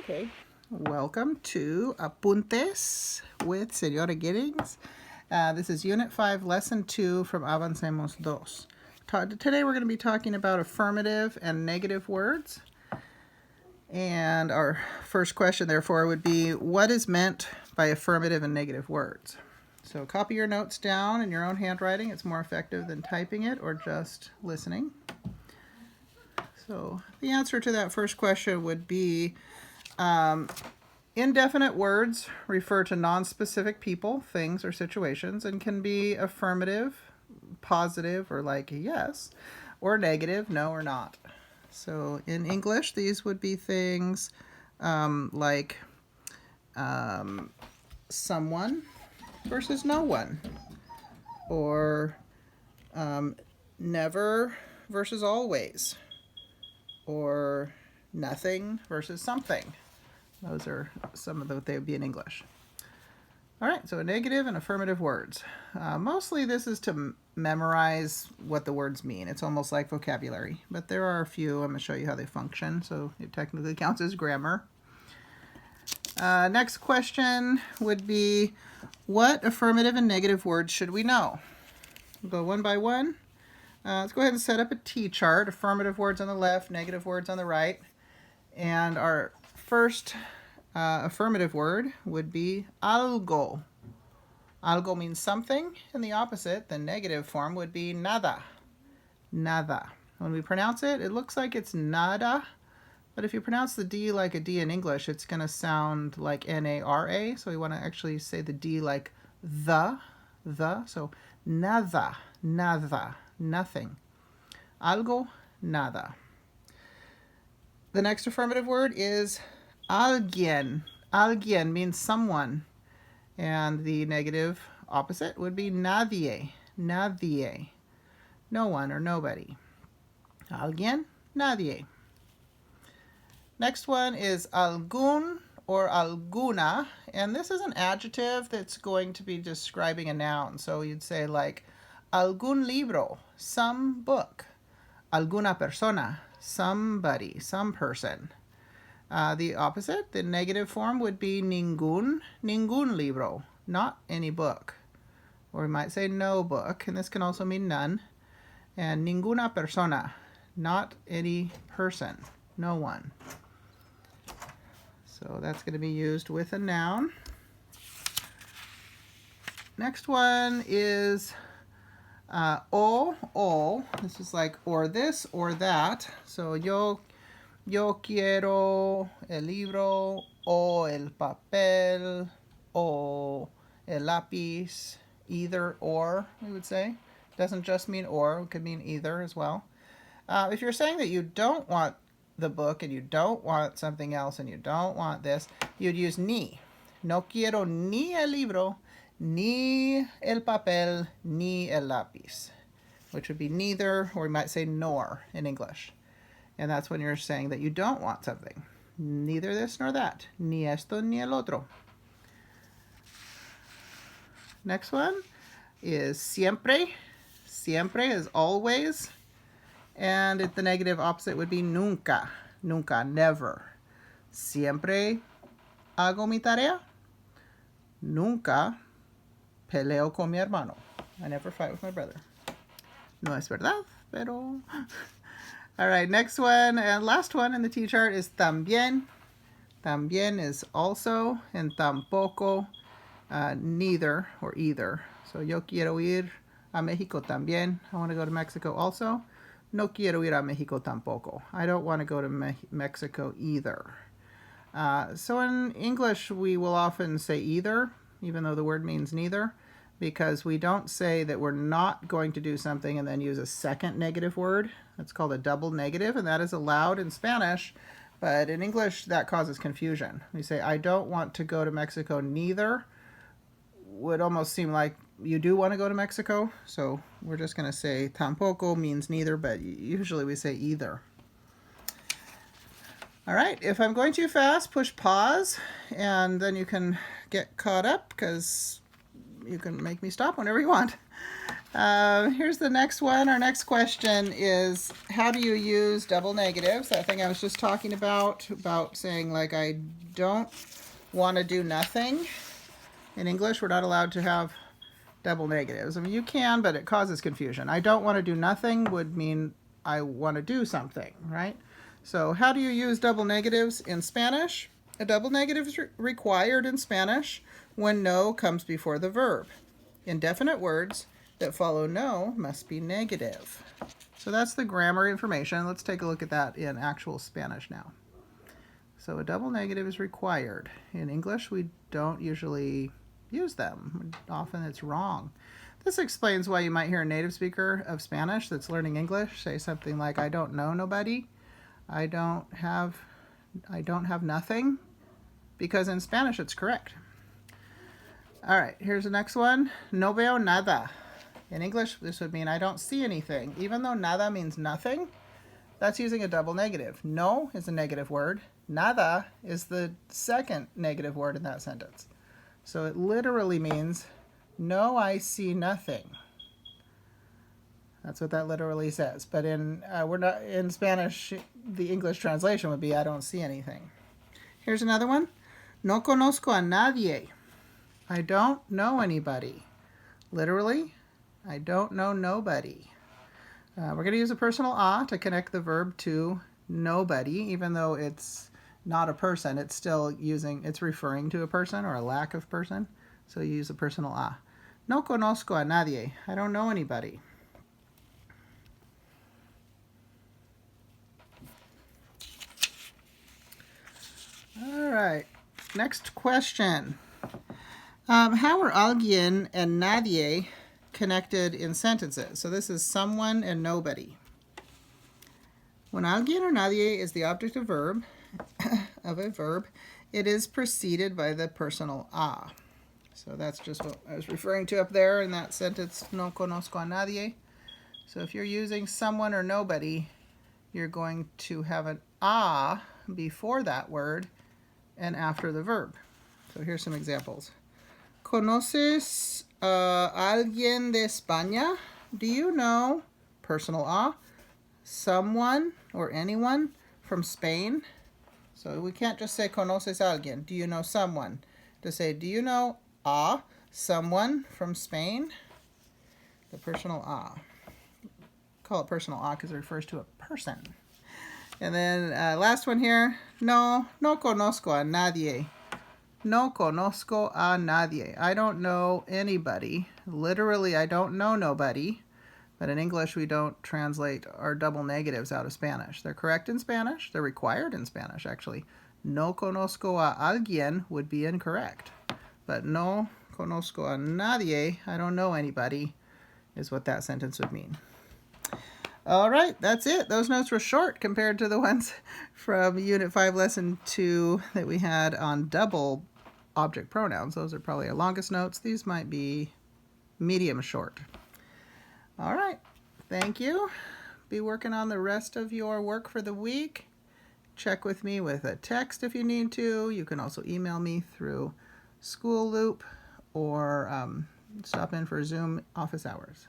Okay, welcome to Apuntes with Señora Gittings. This is Unit 5, Lesson 2 from Avancemos 2. Today we're going to be talking about affirmative and negative words. And our first question, therefore, would be, what is meant by affirmative and negative words? So copy your notes down in your own handwriting. It's more effective than typing it or just listening. So the answer to that first question would be indefinite words refer to non-specific people, things, or situations and can be affirmative, positive, or like yes, or negative, no or not. So in English, these would be things like someone versus no one, or never versus always, or nothing versus something. Those are some of what they would be in English. All right, so negative and affirmative words. Mostly this is to memorize what the words mean. It's almost like vocabulary, but there are a few. I'm going to show you how they function, so it technically counts as grammar. Next question would be, what affirmative and negative words should we know? We'll go one by one. Let's go ahead and set up a T-chart. Affirmative words on the left, negative words on the right. And our first affirmative word would be algo. Algo means something, and the opposite, the negative form, would be nada. Nada. When we pronounce it, it looks like it's nada, but if you pronounce the D like a D in English, it's going to sound like N-A-R-A, so we want to actually say the D like the, so nada, nada, nothing. Algo, nada. The next affirmative word is alguien. Alguien means someone. And the negative opposite would be nadie. Nadie. No one or nobody. Alguien, nadie. Next one is algún or alguna. And this is an adjective that's going to be describing a noun. So you'd say like algún libro, some book. Alguna persona, somebody, some person. The opposite, the negative form, would be ningún libro, not any book. Or we might say no book, and this can also mean none. And ninguna persona, not any person, no one. So that's going to be used with a noun. Next one is o. This is like or this or that. So yo quiero el libro o el papel o el lápiz. Either or, we would say. Doesn't just mean or, it could mean either as well. If you're saying that you don't want the book and you don't want something else and you don't want this, you'd use ni. No quiero ni el libro, ni el papel, ni el lápiz, which would be neither, or we might say nor in English. And that's when you're saying that you don't want something. Neither this nor that. Ni esto ni el otro. Next one is siempre. Siempre is always. And the negative opposite would be nunca. Nunca, never. Siempre hago mi tarea. Nunca peleo con mi hermano. I never fight with my brother. No es verdad, pero... All right, next one and last one in the T-chart is también. También is also, and tampoco, neither or either. So yo quiero ir a Mexico también. I want to go to Mexico also. No quiero ir a Mexico tampoco. I don't want to go to Mexico either. So in English, we will often say either, even though the word means neither, because we don't say that we're not going to do something and then use a second negative word. That's called a double negative, and that is allowed in Spanish, but in English, that causes confusion. We say, I don't want to go to Mexico neither, would almost seem like you do want to go to Mexico, so we're just going to say tampoco means neither, but usually we say either. All right, if I'm going too fast, push pause, and then you can get caught up, because you can make me stop whenever you want. Here's the next one. Our next question is, how do you use double negatives? That thing I was just talking about saying like I don't want to do nothing. In English, we're not allowed to have double negatives. I mean, you can, but it causes confusion. I don't want to do nothing would mean I want to do something, right? So how do you use double negatives in Spanish? A double negative is required in Spanish when no comes before the verb. Indefinite words that follow no must be negative. So that's the grammar information. Let's take a look at that in actual Spanish now. So a double negative is required. In English, we don't usually use them. Often it's wrong. This explains why you might hear a native speaker of Spanish that's learning English say something like, I don't know nobody. I don't have nothing. Because in Spanish it's correct. All right, here's the next one. No veo nada. In English, this would mean I don't see anything. Even though nada means nothing, that's using a double negative. No is a negative word. Nada is the second negative word in that sentence. So it literally means, no, I see nothing. That's what that literally says. But in Spanish, the English translation would be, I don't see anything. Here's another one. No conozco a nadie. I don't know anybody. Literally, I don't know nobody. We're going to use a personal a to connect the verb to nobody, even though it's not a person. It's referring to a person or a lack of person. So you use a personal a. No conozco a nadie. I don't know anybody. All right. Next question. How are alguien and nadie connected in sentences? So this is someone and nobody. When alguien or nadie is the object of a verb, it is preceded by the personal a. So that's just what I was referring to up there in that sentence, no conozco a nadie. So if you're using someone or nobody, you're going to have an a before that word and after the verb. So here's some examples. ¿Conoces a alguien de España? Do you know, personal a, someone or anyone from Spain? So we can't just say conoces a alguien. Do you know someone? To say, do you know a, someone from Spain? The personal a. Call it personal a because it refers to a person. And then last one here. No conozco a nadie. No conozco a nadie. I don't know anybody. Literally, I don't know nobody. But in English, we don't translate our double negatives out of Spanish. They're correct in Spanish. They're required in Spanish, actually. No conozco a alguien would be incorrect. But no conozco a nadie, I don't know anybody, is what that sentence would mean. All right, that's it. Those notes were short compared to the ones from Unit 5, Lesson 2 that we had on double object pronouns. Those are probably our longest notes. These might be medium short. All right, thank you. Be working on the rest of your work for the week. Check with me with a text if you need to. You can also email me through School Loop or stop in for Zoom office hours.